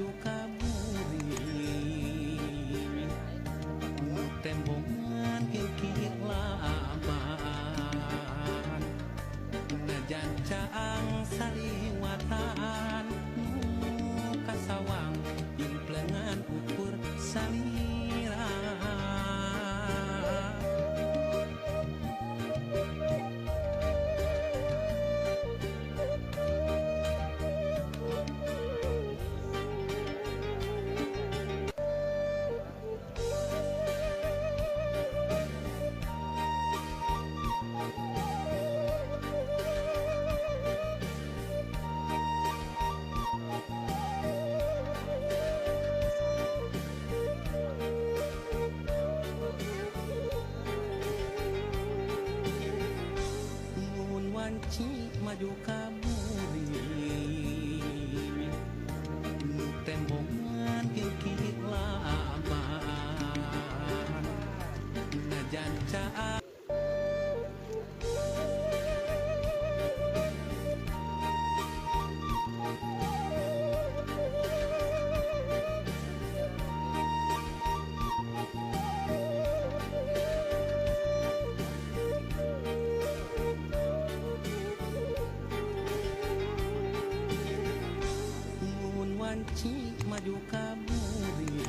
maju kaburi tembongan kikir laman najan caang saliwatan kasawang implengan ukur salira maju kaburi tembongan kikir laman najan caang maju kaburi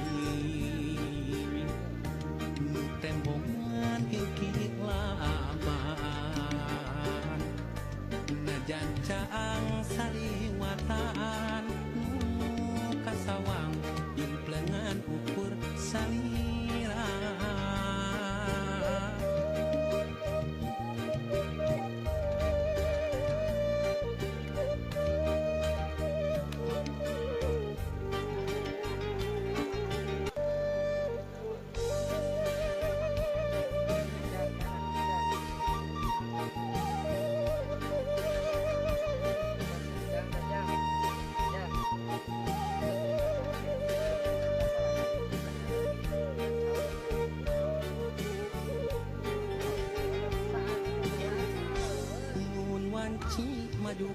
tembongan kikir laman najan caang saliwatan kasawang implengan ukur salira maju